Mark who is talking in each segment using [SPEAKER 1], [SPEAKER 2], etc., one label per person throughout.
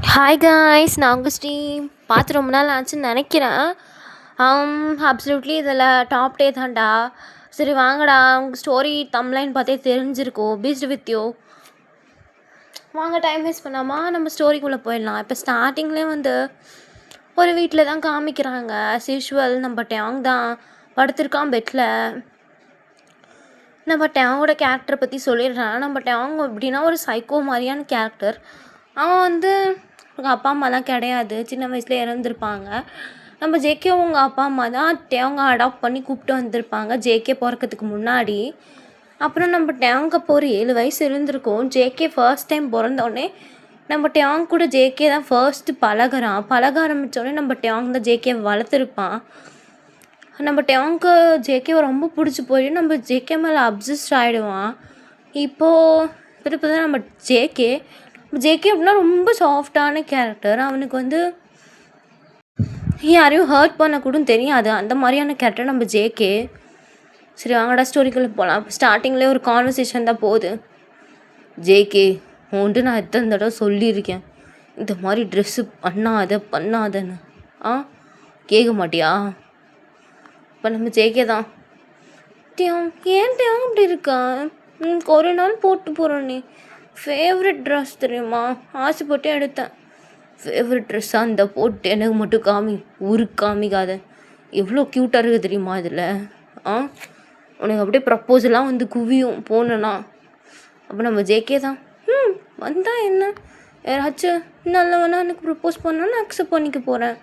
[SPEAKER 1] Hi guys, நான் உங்கள் steam. பார்த்து ரொம்ப நாள் ஆச்சுன்னு நினைக்கிறேன். அப்சல்யூட்லி இதில் டாப் டே தான்டா. சரி வாங்கடா, உங்கள் ஸ்டோரி தம்ப்லைன் பார்த்தே தெரிஞ்சிருக்கோம். Beast with you. வாங்க டைம் வேஸ்ட் பண்ணாமல் நம்ம ஸ்டோரிக்குள்ளே போயிடலாம். இப்போ ஸ்டார்டிங்லேயே ஒரு வீட்டில் தான் காமிக்கிறாங்க. ஆஸ் யூஷுவல் நம்ம டேங் தான் படுத்திருக்கான் பெட்டில். நம்ம டேங்கோட கேரக்டரை பற்றி சொல்லிடுறேன். நம்ம டேங் எப்படின்னா ஒரு சைக்கோ மாதிரியான கேரக்டர். அவன் அவங்க அப்பா அம்மாலாம் கிடையாது, சின்ன வயசில் இறந்துருப்பாங்க. நம்ம ஜேகே உங்கள் அப்பா அம்மா தான் டேங்க அடாப்ட் பண்ணி கூப்பிட்டு வந்திருப்பாங்க ஜேகே பிறக்கிறதுக்கு முன்னாடி. அப்புறம் நம்ம டேங்க அப்போ ஒரு 7 வயசு இருந்திருக்கும். ஜேகே ஃபர்ஸ்ட் டைம் பிறந்தோடனே நம்ம டேங் கூட ஜேகே தான் ஃபர்ஸ்ட்டு பழக ஆரம்பித்தோடனே நம்ம டேங் தான் ஜேகே வளர்த்துருப்பான். நம்ம டேங்க்கு ஜேகேவை ரொம்ப பிடிச்சி போய் நம்ம ஜேகே மேலே அப்சஸ்ட் ஆகிடுவான். இப்போது இப்போ தான் நம்ம ஜேகே அப்படின்னா ரொம்ப சாஃப்டான கேரக்டர். அவனுக்கு யாரையும் ஹர்ட் பண்ணக்கூட தெரியாது, அந்த மாதிரியான கேரக்டர் நம்ம ஜேகே. சரி வாங்கடா ஸ்டோரிக்குள்ளே போகலாம். ஸ்டார்டிங்லேயே ஒரு கான்வர்சேஷன் தான் போகுது. ஜேகே நான் எத்தனை தடவை சொல்லியிருக்கேன் இந்த மாதிரி ட்ரெஸ்ஸு பண்ணாதன்னு. கேட்க மாட்டியா? இப்போ நம்ம ஜேகே தான் ஏன் அப்படி இருக்கா? ஒரு நாள் போட்டு போகிறோம். நீ ஃபேவரட் ட்ரெஸ் தெரியுமா? ஆசைப்பட்டு எடுத்தேன். ஃபேவரட் ட்ரெஸ்ஸாக இந்த போட்டு எனக்கு மட்டும் ஊருக்கு காமிக்காத. எவ்வளோ க்யூட்டாக இருக்குது தெரியுமா இதில்? உனக்கு அப்படியே ப்ரப்போஸெல்லாம் குவியும் போனேன்னா. அப்போ நம்ம ஜேகே தான் வந்தால் என்ன, யாராச்சும் நல்லவனா எனக்கு ப்ரப்போஸ் பண்ணால் நான் அக்செப்ட் பண்ணிக்க போகிறேன்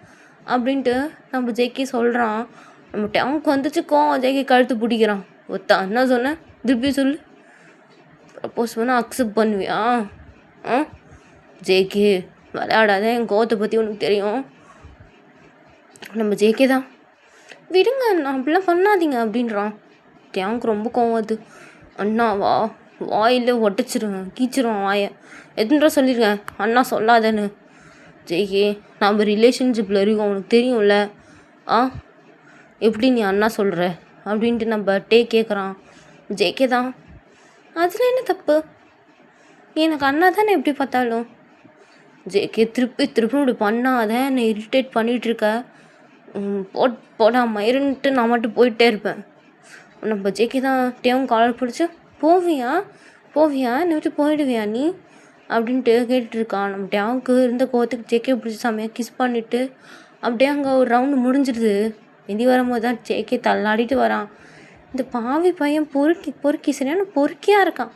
[SPEAKER 1] அப்படின்ட்டு நம்ம ஜேகே சொல்கிறான். நம்ம டேங்க் ஜேகே கழுத்து பிடிக்கிறான். என்ன சொன்னேன் திருப்பி சொல்லு. ப்ரப்போஸ் பண்ணால் அக்செப்ட் பண்ணுவியா? ஜேகே விளையாடாத, என் கோவத்தை பற்றி உனக்கு தெரியும். நம்ம ஜேகே தான் விடுங்க, நான் அப்படிலாம் பண்ணாதீங்க அப்படின்றான். டேங்க் ரொம்ப கோவம் அது. அண்ணாவா வாயில் ஒட்டச்சிருவேன், கீச்சிருவான் வாயை. எதுன்றா சொல்லியிருக்கேன் அண்ணா சொல்லாதேன்னு. ஜேகே நம்ம ரிலேஷன்ஷிப்பில் இருக்கோம், உனக்கு தெரியும்ல. எப்படி நீ அண்ணா சொல்கிற அப்படின்ட்டு நம்ம கேட்குறான். ஜேகே தான் அதில் என்ன தப்பு, எனக்கு அண்ணா தானே எப்படி பார்த்தாலும். ஜேகே திருப்பி இப்படி பண்ணாத, என்னை இரிட்டேட் பண்ணிகிட்ருக்க, போடாமல் இருந்துட்டு நான் மட்டும் போயிட்டே இருப்பேன். நம்ம ஜேகே தான் டேவும் காலர் பிடிச்சி போவியா என்னை விட்டு போயிடுவியா நீ அப்படின்ட்டு கேட்டுட்ருக்கான். நம்ம டேவுக்கு இருந்த கோவத்துக்கு ஜேகே பிடிச்சி செம்மையாக கிஸ் பண்ணிவிட்டு அப்படியே அங்கே ஒரு ரவுண்டு முடிஞ்சிடுது. வெளி வரும்போது தான் ஜேகே தள்ளாடிட்டு வரான். இந்த பாவி பையன் பொறுக்கி சரியான பொறுக்கியாக இருக்கான்.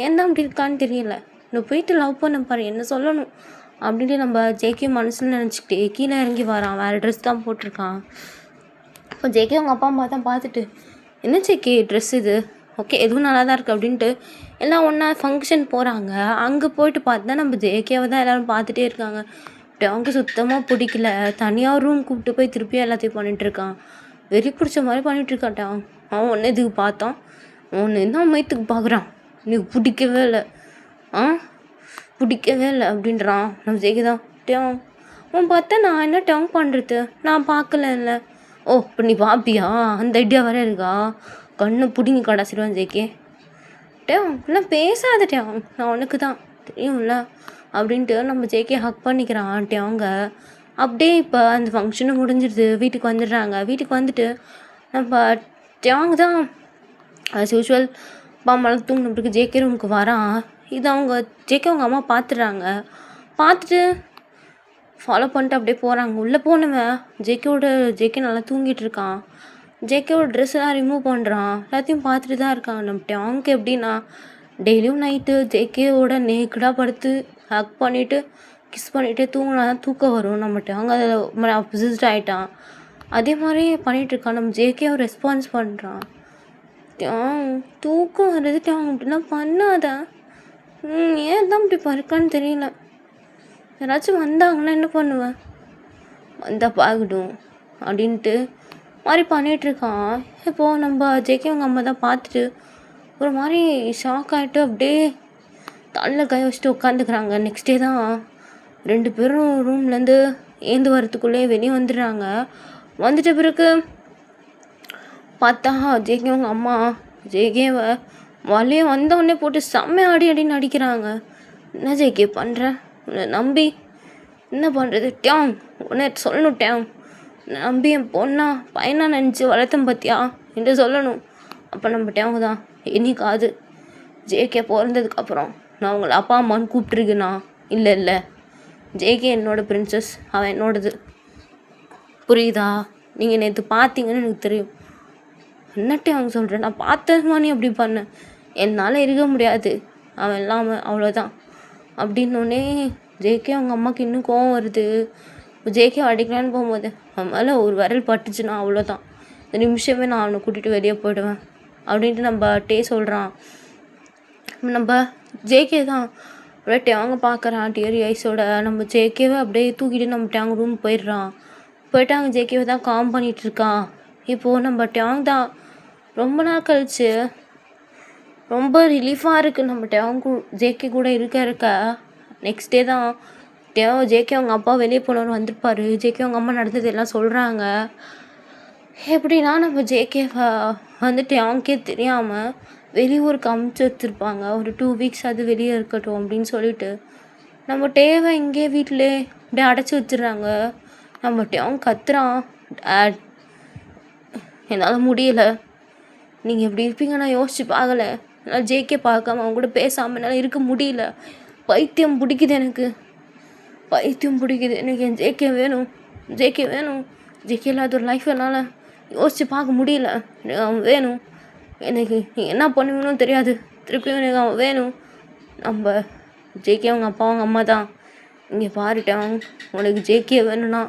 [SPEAKER 1] ஏன் தான் அப்படி இருக்கான்னு தெரியல. இன்னும் போயிட்டு லவ் பண்ண பாரு, என்ன சொல்லணும் அப்படின்ட்டு நம்ம ஜேகே மனசில் நினச்சிக்கிட்டே கீழே இறங்கி வரான். வேறு ட்ரெஸ் தான் போட்டிருக்கான். இப்போ ஜேகே அவங்க அப்பா அம்மா தான் பார்த்துட்டு, என்ன ஜேகே ட்ரெஸ் இது, ஓகே எதுவும் நல்லா தான் இருக்குது அப்படின்ட்டு எல்லாம் ஒன்றா ஃபங்க்ஷன் போகிறாங்க. அங்கே போயிட்டு பார்த்தா நம்ம ஜேகேவை தான் எல்லோரும் பார்த்துட்டே இருக்காங்க. அவங்க சுத்தமாக பிடிக்கல. தனியாக ரூம் கூப்பிட்டு போய் திருப்பி எல்லாத்தையும் பண்ணிகிட்ருக்கான். வெறி பிடிச்ச மாதிரி பண்ணிகிட்ருக்காட்டான். அவன் ஒன்று இதுக்கு பார்த்தான், ஒன்று என்ன மயத்துக்கு பார்க்குறான். எனக்கு பிடிக்கவே இல்லை அப்படின்றான். நம்ம ஜெயிக்குதான் டேங் அவன் பார்த்தா நான் என்ன டேங் பண்ணுறது, நான் பார்க்கல இல்லை. இப்போ நீ பார்ப்பியா, அந்த ஐடியா வேறு இருக்கா? கண்ணு பிடிங்கி கடைசிடுவான் ஜேகே. டேங் இப்படிலாம் பேசாத டேங், நான் உனக்கு தான் தெரியும்ல அப்படின்ட்டு நம்ம ஜேகே ஹக் பண்ணிக்கிறான். டேங்க அப்படியே இப்போ அந்த ஃபங்க்ஷனும் முடிஞ்சிடுது. வீட்டுக்கு வந்துடுறாங்க. வீட்டுக்கு வந்துட்டு நம்ம டேங் தான் ஆஸ் யூஷுவல் அப்பா அம்மாலாம் தூங்கினப்படிக்கு ஜேகே ரூமுக்கு வரான். இது ஜேகே அவங்க அம்மா பார்த்துட்டு ஃபாலோ பண்ணிட்டு அப்படியே போகிறாங்க. உள்ளே போனவன் ஜேகே நல்லா தூங்கிட்டு இருக்கான். ஜேகேவோட ட்ரெஸ்ஸெல்லாம் ரிமூவ் பண்ணுறான். எல்லாத்தையும் பார்த்துட்டு தான் இருக்கான். நம்ம டேங்க்கு எப்படின்னா டெய்லியும் நைட்டு ஜேகேவோட நேக்கடாக படுத்து ஹக் பண்ணிவிட்டு கிஸ் பண்ணிவிட்டு தூங்கினா தான் தூக்கம் வரும். நம்ம டேங்க் அதில் அப்சஸ்ட் ஆகிட்டான். அதே மாதிரி பண்ணிகிட்ருக்கான். நம்ம ஜேகேவை ரெஸ்பான்ஸ் பண்ணுறான். தூக்கம் வர்றது அப்படிலாம் பண்ணாத, ஏன் தான் இப்படி பறக்கான்னு தெரியல. யாராச்சும் வந்தாங்கன்னா என்ன பண்ணுவேன், வந்தால் பார்க்கட்டும் அப்படின்ட்டு மாதிரி பண்ணிகிட்ருக்கான். இப்போது நம்ம ஜேகே அவங்க அம்மா தான் பார்த்துட்டு ஒரு மாதிரி ஷாக் ஆகிட்டு அப்படியே தலையில் கை வச்சுட்டு உட்காந்துக்கிறாங்க. நெக்ஸ்ட் டே தான் 2 பேரும் ரூம்லேருந்து ஏந்து வரத்துக்குள்ளேயே வெளியே வந்துடுறாங்க. வந்துட்ட பிறகு பார்த்தா ஜேகே அவங்க அம்மா ஜேகேவை வலையே வந்தவொடனே போட்டு செம்ம அடின்னு அடிக்கிறாங்க. என்ன ஜேகே பண்ணுற, உன்னை நம்பி என்ன பண்ணுறது டேங், உன்னை சொல்லணும் டேங், நம்பி என் பொண்ணா பையனா நினச்சி வளர்த்தேன் பார்த்தியா என்று சொல்லணும். அப்போ நம்ம டேங் தான், என்னைக்காவது ஜேகே பிறந்ததுக்கப்புறம் நான் உங்களை அப்பா அம்மான்னு கூப்பிட்ருக்கேண்ணா? இல்லை இல்லை, ஜேகே என்னோடய பிரின்சஸ், அவன் என்னோடது, புரியுதா? நீங்கள் நேற்று பார்த்தீங்கன்னு எனக்கு தெரியும். என்னட்டே அவங்க சொல்கிறேன், நான் பார்த்ததுமா நீ அப்படி பண்ணேன், என்னால் இருக்க முடியாது அவன் இல்லாமல், அவ்வளோதான் அப்படின்னோடனே ஜேகே அவங்க அம்மாவுக்கு இன்னும் கோவம் வருது. ஜேகே அடிக்கலான்னு போகும்போது அவன் மேலே ஒரு விரல் பட்டுச்சுன்னா அவ்வளோதான், இந்த நிமிஷமே நான் அவனை கூட்டிகிட்டு வெளியே போயிடுவேன் அப்படின்ட்டு நம்ம சொல்கிறான். நம்ம ஜேகே தான் அப்படியே டேங்க பார்க்குறான் டியரி ஐஸோட. நம்ம ஜேகேவை அப்படியே தூக்கிட்டு நம்ம டேங்க ரூம் போயிடுறான். போயிட்டு அங்கே ஜேகேவை தான் காம் பண்ணிகிட்ருக்கான். இப்போது நம்ம டேங் தான் ரொம்ப நாள் கழிச்சு ரொம்ப ரிலீஃபாக இருக்குது. நம்ம டேங் ஜேகே கூட இருக்க நெக்ஸ்ட் டே தான் ஜேகே அவங்க அப்பா வெளியே போனவரு வந்திருப்பார். ஜேகே அவங்க அம்மா நடந்தது எல்லாம் சொல்கிறாங்க. எப்படின்னா நம்ம ஜேகேவை வந்துட்டு அவனுக்கே தெரியாமல் வெளியூருக்கு அமுச்சு வச்சுருப்பாங்க. ஒரு 2 வீக்ஸ் அது வெளியே இருக்கட்டும் அப்படின்னு சொல்லிட்டு நம்ம டேவை இங்கே வீட்டிலே அப்படியே அடைச்சி வச்சிடுறாங்க. நம்ம அவன் கத்துறான், டேட் என்னால் முடியல, நீங்கள் எப்படி இருப்பீங்க நான் யோசிச்சு பார்க்கல, என்னால் ஜேகே பார்க்காம அவங்க கூட பேசாமல் என்னால் இருக்க முடியல, பைத்தியம் பிடிக்குது எனக்கு, பைத்தியம் பிடிக்குது எனக்கு, என் ஜேகே வேணும், ஜேகே வேணும், ஜேகே இல்லாத ஒரு லைஃப் என்னால் யோசிச்சு பார்க்க முடியல, எனக்கு அவன் வேணும், எனக்கு நீங்கள் என்ன பண்ணுவீங்கன்னு தெரியாது, திருப்பியும் எனக்கு அவன் வேணும். நம்ம ஜேகே அவங்க அப்பா அவங்க அம்மா தான் இங்கே பாருட்டேன், உனக்கு ஜேகே வேணும்னா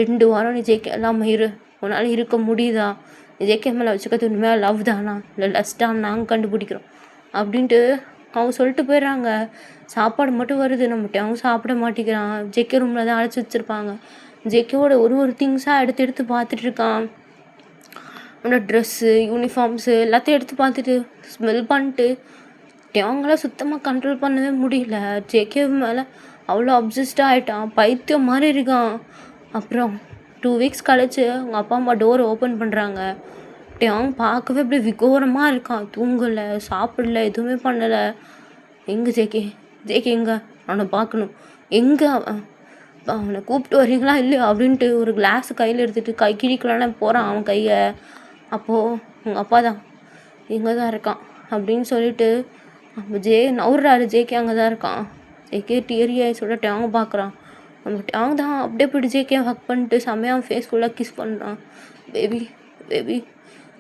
[SPEAKER 1] 2 வாரம் நீ ஜேகே இல்லாமல் இரு, உன்னால் இருக்க முடியுதா, நீ ஜேகே மேலே வச்சுக்கிறது உண்மையாக லவ் தானா இல்லை லஸ்டான்னு நாங்கள் கண்டுபிடிக்கிறோம் அப்படின்ட்டு அவங்க சொல்லிட்டு போயிடுறாங்க. சாப்பாடு மட்டும் வருது, நம்மகிட்ட அவங்க சாப்பிட மாட்டேங்கிறான். ஜேகே ரூமில் தான் அழைச்சி வச்சுருப்பாங்க. ஜேகேவோட ஒரு திங்ஸாக எடுத்து பார்த்துட்டு இருக்கான். அவனோட ட்ரெஸ்ஸு யூனிஃபார்ம்ஸு எல்லாத்தையும் எடுத்து பார்த்துட்டு ஸ்மெல் பண்ணிட்டு அவங்களாம் சுத்தமாக கண்ட்ரோல் பண்ணவே முடியல. ஜேகே மேலே அவ்வளோ அப்சஸ்டாக ஆகிட்டான், பைத்தியம் மாதிரி இருக்கான். அப்புறம் 2 வீக்ஸ் கழிச்சு அவங்க அப்பா அம்மா டோரை ஓப்பன் பண்ணுறாங்க. அவன் பார்க்கவே இப்படி விகோரமாக இருக்கான், தூங்கலை, சாப்பிடல, எதுவுமே பண்ணலை. எங்கே ஜேகே, ஜேகே எங்கே, அவனை பார்க்கணும், எங்கே அவனை கூப்பிட்டு வரீங்களா இல்லையா அப்படின்ட்டு ஒரு கிளாஸ் கையில் எடுத்துகிட்டு கை கிழிக்கலான்னு போகிறான் அவன் கையை. அப்போது உங்கள் அப்பா தான் இங்கே தான் இருக்கான் அப்படின்னு சொல்லிட்டு நம்ம நவுறாரு. ஜேகே அங்கே தான் இருக்கான். ஜேகே டியரியாய் சொல்லிட்டு அவங்க பார்க்குறான். நம்ம அவங்க தான் அப்படியே போய்ட்டு ஜேகே ஹக் பண்ணிட்டு செம்மையாக ஃபேஸ்க்குள்ளே கிஸ் பண்ணுறான். பேபி பேபி,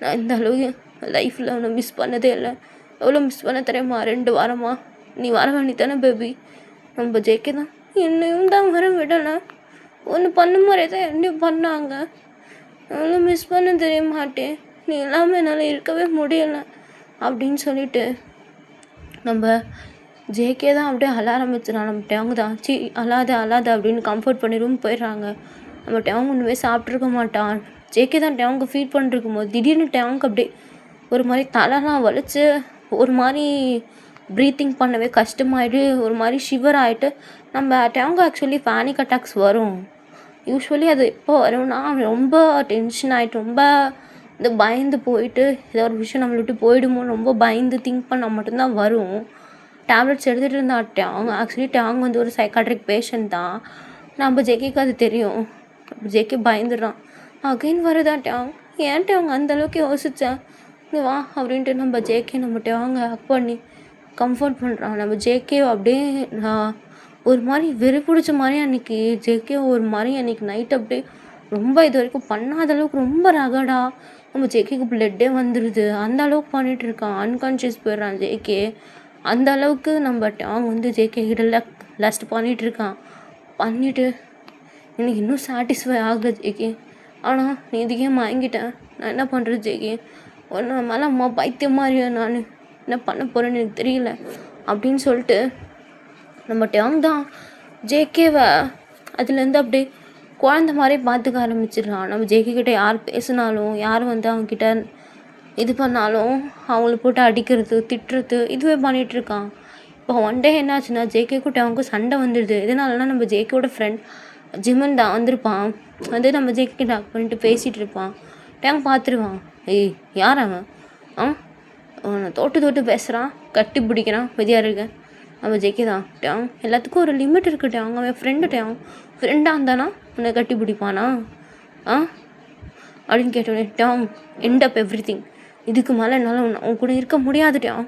[SPEAKER 1] நான் இந்த அளவுக்கு லைஃப்பில் அவனை மிஸ் பண்ணதே இல்லை, எவ்வளோ மிஸ் பண்ண தெரியுமா, 2 வாரமாக நீ வர வேண்டித்தானே பேபி. நம்ம ஜேகே தான், என்னையும் தான் வர விடலை, ஒன்று பண்ண மாதிரியே தான் என்னையும் பண்ணாங்க, எவ்வளோ மிஸ் பண்ண தெரிய மாட்டேன், நீ எல்லாமே என்னால் இருக்கவே முடியலை அப்படின்னு சொல்லிட்டு நம்ம ஜேகே தான் அப்படியே அழ ஆரம்பிச்சிடான். நம்ம டேங்க தான் அழாத அப்படின்னு கம்ஃபர்ட் பண்ணி ரூம் போயிடுறாங்க. நம்ம டேங்க ஒன்றுமே சாப்பிட்ருக்க மாட்டான். ஜேகே தான் டேங்க ஃபீட் பண்ணிருக்கும் போது திடீர்னு டேங்க அப்படியே ஒரு மாதிரி தலைலாம் வலிச்சு ஒரு மாதிரி ப்ரீத்திங் பண்ணவே கஷ்டமாயிட்டு ஒரு மாதிரி ஷிவர் ஆகிட்டு நம்ம டேங்க ஆக்சுவலி பேனிக் அட்டாக்ஸ் வரும். யூஸ்வலி அது எப்போ வரும்னா ரொம்ப டென்ஷன் ஆகிட்டு ரொம்ப இந்த பயந்து போயிட்டு ஏதோ ஒரு விஷயம் நம்மளை விட்டு போயிடுமோ ரொம்ப பயந்து திங்க் பண்ணால் மட்டும்தான் வரும். டேப்லெட்ஸ் எடுத்துகிட்டு இருந்தா டேங் ஆக்சுவலி டேங் வந்து ஒரு சைக்காட்ரிக் பேஷண்ட் தான். நம்ம ஜேகேக்கு அது தெரியும். ஜேகே பயந்துடுறான். அகைன் வருதா டேங், ஏன் டேங் அந்தளவுக்கு யோசித்தேன், இங்கே வா அப்படின்ட்டு நம்ம ஜேகே நம்ம டேங்க ஹக் பண்ணி கம்ஃபர்ட் பண்ணுறான். நம்ம ஜேகே அப்படியே ஒரு மாதிரி வெறி பிடிச்ச மாதிரி அன்றைக்கி ஜேகே ஒரு மாதிரி அன்றைக்கி நைட் அப்படியே ரொம்ப இது வரைக்கும் பண்ணாத அளவுக்கு ரொம்ப ரகடாக நம்ம ஜேகேக்கு பிளட்டே வந்துடுது. அந்த அளவுக்கு பண்ணிகிட்டு இருக்கான், அன்கான்ஷியஸ் போயிடுறான் ஜேகே. அந்த அளவுக்கு நம்ம டேங் வந்து ஜேகே கிட்ட லஸ்ட் பண்ணிகிட்ருக்கான். பண்ணிவிட்டு எனக்கு இன்னும் சாட்டிஸ்ஃபை ஆகலை ஜேகே, ஆனால் நீ இதுக்கே வாங்கிட்டேன், நான் என்ன பண்ணுறது ஜேகே, ஒன்று மேலே அம்மா பைத்தியம் மாதிரியா, நான் என்ன பண்ண போகிறேன்னு எனக்கு தெரியல அப்படின்னு சொல்லிட்டு நம்ம டேங் தான் ஜேகேவை அதுலேருந்து அப்படியே குழந்த மாதிரி பார்த்துக்க ஆரம்பிச்சிடுறான். நம்ம ஜேகே கிட்டே யார் பேசினாலும் யார் வந்து அவங்கக்கிட்ட இது பண்ணாலும் அவங்கள போட்டு அடிக்கிறது திட்டுறது இதுவே பண்ணிகிட்ருக்கான். இப்போ ஒன் டே என்னாச்சுன்னா ஜேகே கூட அவங்க சண்டை வந்துடுது. எதனாலனா நம்ம ஜேகேவோட ஃப்ரெண்ட் ஜிமன் தான் வந்திருப்பான், வந்து நம்ம ஜேகே டாக் பண்ணிட்டு பேசிகிட்டு இருப்பான். டேங் பார்த்துருவான், ஏய் யார் அவன், அவனை தொட்டு பேசுகிறான், கட்டி பிடிக்கிறான், வெதியாக இருக்கேன், நம்ம ஜேகே தான் டேங் எல்லாத்துக்கும் ஒரு லிமிட் இருக்குது டேங். அவன் ஃப்ரெண்டாக இருந்தானா உன்னை கட்டி பிடிப்பானா அப்படின்னு கேட்டோடனே டேங் எண்ட் அப் எவ்ரி திங். இதுக்கு மேலே என்னால் உன் கூட இருக்க முடியாது டேங்.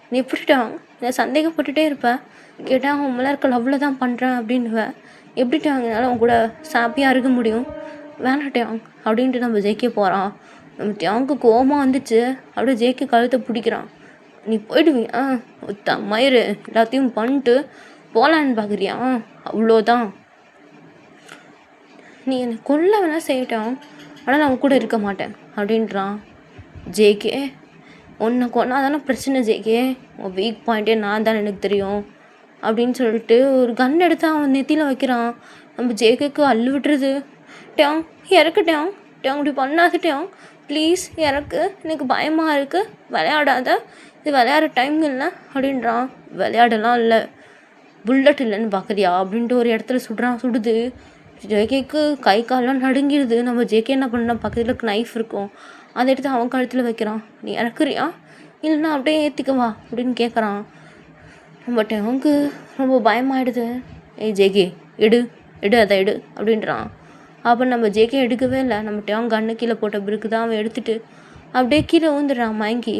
[SPEAKER 1] நீ எப்படி டேங் நான் சந்தேகப்பட்டுட்டே இருப்பேன். கேட்டால் அவன் மேலே இருக்க லவ்வில் தான் பண்ணுறேன் அப்படின்னுவேன். எப்படி டேங் என்னால் உன் கூட ஹாப்பியாக இருக்க முடியும்? வேணாம் டேங் அப்படின்ட்டு நம்ம ஜேகே போகிறான். நம்ம டேங்க்கு கோபமாக வந்துச்சு. அப்படியே ஜேகே கழுத்தை பிடிக்கிறான். நீ போயிடுவியா மயிறு எல்லாத்தையும் பண்ணிட்டு போகலான்னு பார்க்குறியா? அவ்வளோதான், நீ என்னை கொல்ல வேணா செய்யட்டான், ஆனால் நான் கூட இருக்க மாட்டேன் அப்படின்றான். ஜேகே உன்னை கொண்டா தானே பிரச்சனை ஜேகே, உன் வீக் பாயிண்ட்டே நான் தான் எனக்கு தெரியும் அப்படின்னு சொல்லிட்டு ஒரு கன் எடுத்து அவன் நெத்தியில் வைக்கிறான். நம்ம ஜேகேக்கு அள்ளு விட்டுருது. டேங் இறக்கட்டேன் டேங் இப்படி பண்ணாதட்டேன் ப்ளீஸ், எனக்கு பயமாக இருக்குது, விளையாடாத, இது விளையாடுற டைம் இல்லை அப்படின்றான். விளையாடலாம் இல்லை, புல்லட் இல்லைன்னு பார்க்குறியா அப்படின்ட்டு ஒரு இடத்துல சுடுது. ஜேகேக்கு கை காலெலாம் நடுங்கிடுது. நம்ம ஜேகே என்ன பண்ணா, பக்கத்தில் நைஃப் இருக்கும், அதை எடுத்து அவன் கழுத்தில் வைக்கிறான். நீ இறக்குறியா இல்லைன்னா அப்படியே ஏற்றிக்கவா அப்படின்னு கேட்குறான். நம்ம டேங்க்கு ரொம்ப பயமாயிடுது. ஜேகே எடு அதை எடு அப்படின்றான். அப்போ நம்ம ஜேகே எடுக்கவே இல்லை. நம்ம டேங் கண்ணு கீழே போட்ட பிறகு தான் அவன் எடுத்துகிட்டு அப்படியே கீழே ஊந்துடுறான் மயங்கி.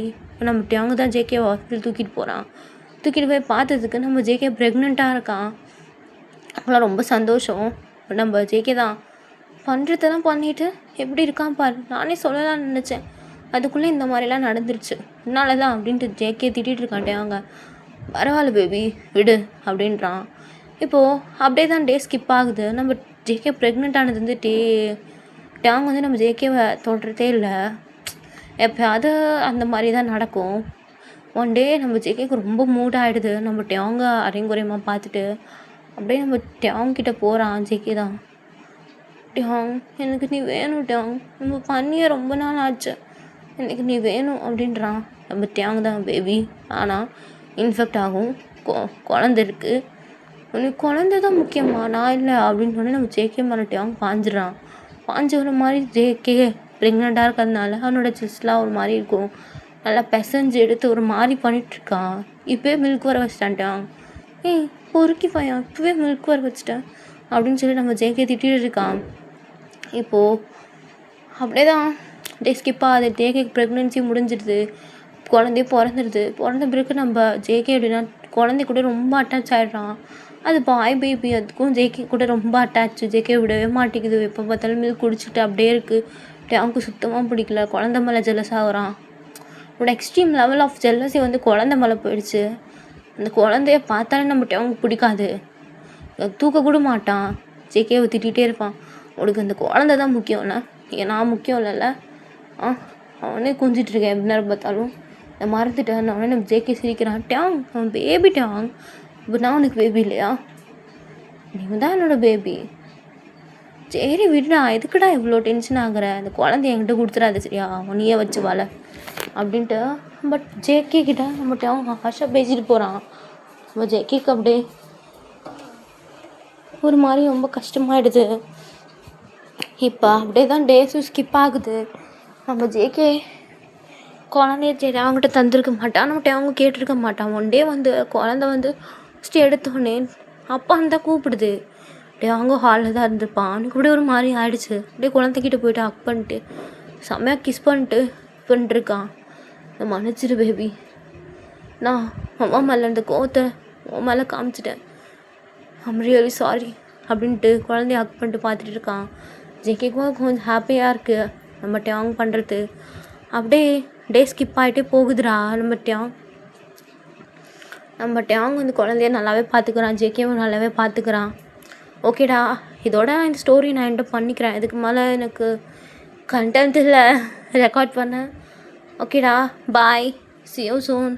[SPEAKER 1] நம்ம டேங்கு தான் ஜேகே ஹாஸ்பிட்டல் தூக்கிட்டு போகிறான். தூக்கிட்டு போய் பார்த்ததுக்கு நம்ம ஜேகே ப்ரெக்னெண்ட்டாக இருக்கான். அவங்களாம் ரொம்ப சந்தோஷம். நம்ம ஜேகே தான் பண்ணுறதெல்லாம் பண்ணிவிட்டு எப்படி இருக்கான் பாரு, நானே சொல்லலாம்னு நினச்சேன், அதுக்குள்ளே இந்த மாதிரிலாம் நடந்துருச்சு, என்னால் தான் அப்படின்ட்டு ஜேகே திட்டிகிட்டு இருக்கான் டேங்க. பரவாயில்ல பேபி விடு அப்படின்றான். இப்போது அப்படியே தான் டே ஸ்கிப் ஆகுது. நம்ம ஜேகே ப்ரெக்னென்ட் ஆனது வந்து டேங் வந்து நம்ம ஜேகேவை தொடுறதே இல்லை. எப்போயாவது அந்த மாதிரி தான் நடக்கும். ஒன் டே நம்ம ஜேகேக்கு ரொம்ப மூட் ஆகிடுது. நம்ம டேங்கை அரைங்குறையமாக பார்த்துட்டு அப்படியே நம்ம டேங்கிட்ட போகிறான். ஜேகே தான் டேங் எனக்கு நீ வேணும் டேங், நம்ம பண்ணியே ரொம்ப நாள் ஆச்சு, எனக்கு நீ வேணும் அப்படின்றான். நம்ம டேங் தான் பேபி ஆனால் இன்ஃபெக்ட் ஆகும், குழந்த இருக்குது, உனக்கு குழந்தை தான் முக்கியமா, நான் இல்லை அப்படின்னு சொன்னேன். நம்ம ஜேகே மேலே டேங் பாஞ்சிடறான். பாஞ்சு ஒரு மாதிரி ஜேகே ப்ரெக்னெண்ட்டாக இருக்கிறதுனால அவனோட செஸ்ட்லாம் ஒரு மாதிரி இருக்கும், நல்லா பெசஞ்சு எடுத்து ஒரு மாதிரி பண்ணிகிட்ருக்கான். இப்போயே மில்க் வர வச்சிட்டான்ட்டான். பொறுக்கி பையன் இப்போவே மில்க் வர வச்சிட்டேன் அப்படின்னு சொல்லி நம்ம ஜேகே திட்டிகிட்டு இருக்கான். இப்போது அப்படியே தான் டே ஸ்கிப் ஆகுது. ஜேகேக்கு ப்ரெக்னென்சி முடிஞ்சிடுது, குழந்தைய பிறந்த பிறகு நம்ம ஜேகே அப்படின்னா குழந்தை கூட ரொம்ப அட்டாச் ஆகிடுறான். அது பாய் பேபி, அதுக்கும் ஜேகே கூட ரொம்ப அட்டாச்சு. ஜேகே விடவே மாட்டேங்குது, எப்போ பார்த்தாலும் மில்க் குடிச்சிட்டு அப்படியே இருக்குது. டேங்க்கு சுத்தமாக பிடிக்கல, குழந்த மேலே ஜெலஸ் ஆகுறான். ஒரு எக்ஸ்ட்ரீம் லெவல் ஆஃப் ஜெல்லஸி வந்து குழந்த மேலே போயிடுச்சு. அந்த குழந்தைய பார்த்தாலே நம்ம டேங்க்கு பிடிக்காது, தூக்க கூட மாட்டான். ஜேகேவை திட்டிகிட்டே இருப்பான், உனக்கு அந்த குழந்தை தான் முக்கியம்ல, நான் முக்கியம் இல்லைல்ல. அவனே குஞ்சிட்ருக்கேன் எப்படி நேரம் பார்த்தாலும், நான் மறந்துட்டேன். அவனே நம்ம ஜேகே சிரிக்கிறான். டேங் அவன் பேபி டேங், இப்போ நான் உனக்கு பேபி இல்லையா, நீங்கள் தான் என்னோடய பேபி. சரி விடுடா, எதுக்குடா இவ்வளோ டென்ஷன் ஆகுற, அந்த குழந்தைய என்கிட்ட கொடுத்துடாது சரியா, நீயே வச்சு வாழ அப்படின்ட்டு. பட் ஜேகே கிட்ட நம்ம டேங் ஹாஷாக பேசிட்டு போகிறான். நம்ம ஜேகேக்கு அப்படியே ஒரு மாதிரி ரொம்ப கஷ்டமாயிடுது. இப்போ அப்படியே தான் டேஸும் ஸ்கிப் ஆகுது. நம்ம ஜேகே குழந்தைய சரி அவங்ககிட்ட தந்துருக்க மாட்டான், நம்ம அவங்க கேட்டிருக்க மாட்டான். ஒன் டே வந்து குழந்தை வந்து ஃபஸ்ட்டு எடுத்தோடனே அப்பான்னு தான் கூப்பிடுது. அவங்க ஹாலில் தான் இருந்திருப்பான். அவனுக்கு அப்படியே ஒரு மாதிரி ஆயிடுச்சு. அப்படியே குழந்தைக்கிட்ட போய்ட்டு ஹக் பண்ணிட்டு செம்மையாக கிஸ் பண்ணிட்டுருக்கான். நான் மன்னிச்சிரு பேபி, நான் அம்மா மேலே அந்த கோவத்தை உன் மேலே காமிச்சிட்டேன், ஐம் ரியலி சாரி அப்படின்ட்டு குழந்தைய ஹக் பண்ணிட்டு பார்த்துட்டு இருக்கான். ஜேகேக்கும் கொஞ்சம் ஹாப்பியாக இருக்குது நம்ம டேங் பண்ணுறது. அப்படியே டே ஸ்கிப் ஆகிட்டே போகுதுடா. நம்ம டேங் வந்து குழந்தைய நல்லாவே பார்த்துக்கிறான், ஜேகேவும் நல்லாவே பார்த்துக்கிறான். ஓகேடா, இதோட இந்த ஸ்டோரி நான் என்கிட்ட பண்ணிக்கிறேன். இதுக்கு மேலே எனக்கு கண்டென்ட் இல்லை ரெக்கார்ட் பண்ண. ஓகேடா, பாய், see you soon.